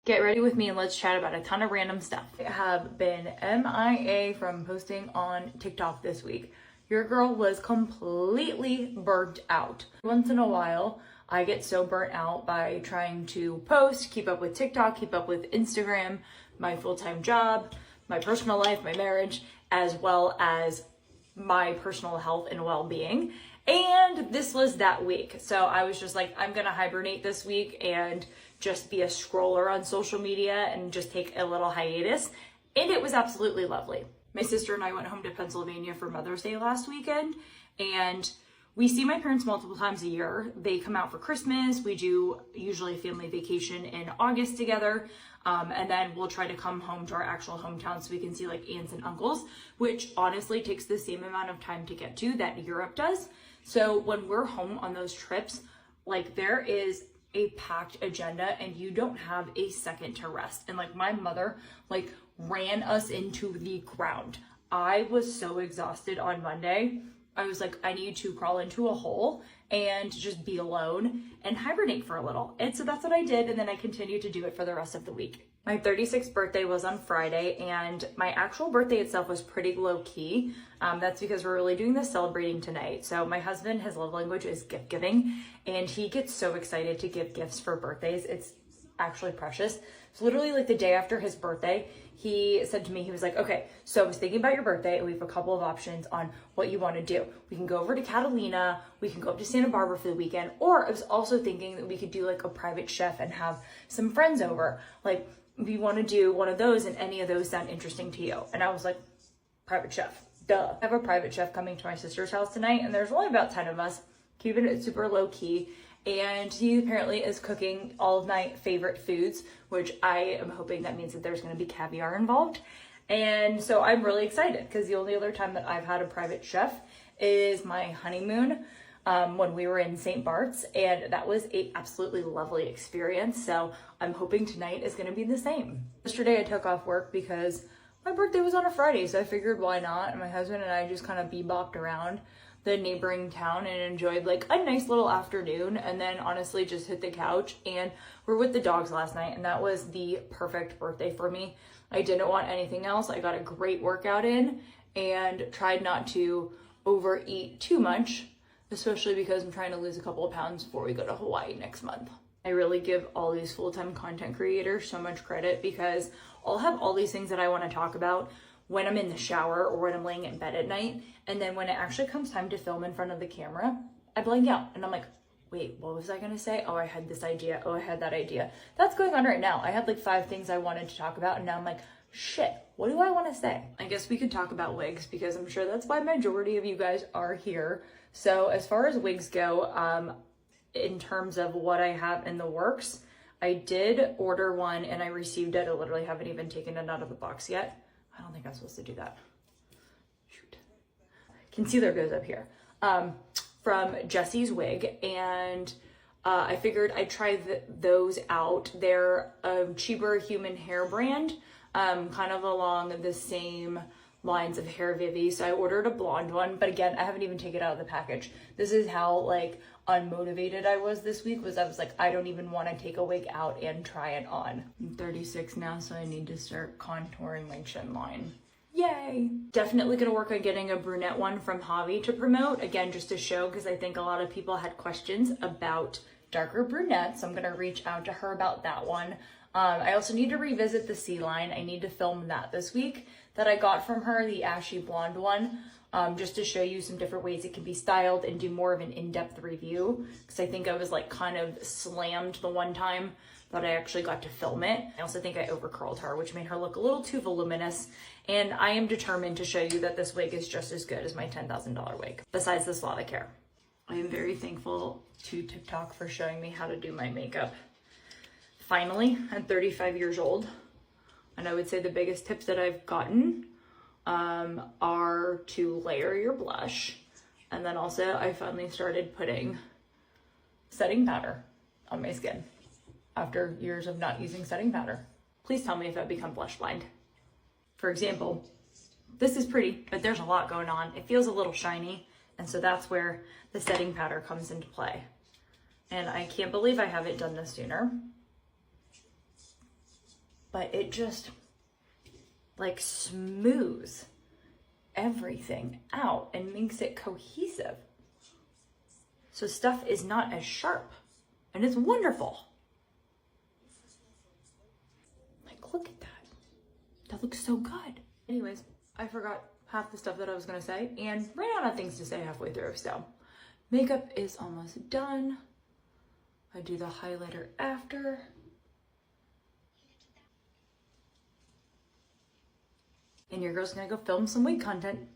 Get ready with me and let's chat about a ton of random stuff. I have been MIA from posting on TikTok this week. Your girl was completely burnt out. Once in a while, I get so burnt out by trying to post, keep up with TikTok, keep up with Instagram, my full-time job, my personal life, my marriage, as well as my personal health and well-being. And this was that week. So I was just like, I'm gonna hibernate this week and just be a scroller on social media and just take a little hiatus. And it was absolutely lovely. My sister and I went home to Pennsylvania for Mother's Day last weekend, and we see my parents multiple times a year. They come out for Christmas. We do usually a family vacation in August together. And then we'll try to come home to our actual hometown so we can see like aunts and uncles, which honestly takes the same amount of time to get to that Europe does. So when we're home on those trips, like there is a packed agenda and you don't have a second to rest. And like my mother like ran us into the ground. I was so exhausted on Monday. I was like, I need to crawl into a hole and just be alone and hibernate for a little. And so that's what I did. And then I continued to do it for the rest of the week. My 36th birthday was on Friday, and my actual birthday itself was pretty low key. That's because we're really doing the celebrating tonight. So my husband, his love language is gift giving, and he gets so excited to give gifts for birthdays. It's actually precious. So literally like the day after his birthday, he said to me, he was like, okay, so I was thinking about your birthday and we have a couple of options on what you want to do. We can go over to Catalina, we can go up to Santa Barbara for the weekend, or I was also thinking that we could do like a private chef and have some friends over. Like, we want to do one of those, and any of those sound interesting to you? And I was like, private chef, duh. I have a private chef coming to my sister's house tonight, and there's only about 10 of us, keeping it super low key. And he apparently is cooking all of my favorite foods, which I am hoping that means that there's going to be caviar involved. And so I'm really excited because the only other time that I've had a private chef is my honeymoon when we were in St. Bart's, and that was a absolutely lovely experience. So I'm hoping tonight is going to be the same. Yesterday I took off work because my birthday was on a Friday, so I figured why not? And my husband and I just kind of bebopped around the neighboring town and enjoyed like a nice little afternoon, and then honestly just hit the couch and we're with the dogs last night, and that was the perfect birthday for me. I didn't want anything else. I got a great workout in and tried not to overeat too much, especially because I'm trying to lose a couple of pounds before we go to Hawaii next month. I really give all these full-time content creators so much credit because I'll have all these things that I want to talk about when I'm in the shower or when I'm laying in bed at night. And then when it actually comes time to film in front of the camera, I blank out and I'm like, wait, what was I gonna say? Oh, I had this idea. Oh, I had that idea. That's going on right now. I had like 5 things I wanted to talk about, and now I'm like, shit, what do I want to say? I guess we could talk about wigs because I'm sure that's why majority of you guys are here. So as far as wigs go, in terms of what I have in the works, I did order one and I received it. I literally haven't even taken it out of the box yet. I don't think I'm supposed to do that. Shoot. Concealer goes up here. From Jesse's Wig, and I figured I'd try those out. They're a cheaper human hair brand, kind of along the same lines of Hair Vivi. So I ordered a blonde one, but again, I haven't even taken it out of the package. This is how like unmotivated I was this week, was I was like, I don't even want to take a wig out and try it on. I'm 36 now, so I need to start contouring my chin line. Yay! Definitely gonna work on getting a brunette one from Javi to promote, again, just to show, because I think a lot of people had questions about darker brunettes, so I'm gonna reach out to her about that one. I also need to revisit the C line. I need to film that this week that I got from her, the ashy blonde one, just to show you some different ways it can be styled and do more of an in-depth review, because I think I was like kind of slammed the one time that I actually got to film it. I also think I over curled her, which made her look a little too voluminous, and I am determined to show you that this wig is just as good as my $10,000 wig, besides the Slavic hair. I am very thankful to TikTok for showing me how to do my makeup. Finally, at 35 years old, and I would say the biggest tips that I've gotten are to layer your blush, and then also I finally started putting setting powder on my skin after years of not using setting powder. Please tell me if I've become blush blind. For example, this is pretty, but there's a lot going on. It feels a little shiny, and so that's where the setting powder comes into play. And I can't believe I haven't done this sooner. but it just like smooths everything out and makes it cohesive. So stuff is not as sharp, and it's wonderful. Like, look at that. That looks so good. Anyways, I forgot half the stuff that I was gonna say and ran out of things to say halfway through. So makeup is almost done. I do the highlighter after. And your girl's gonna go film some wig content.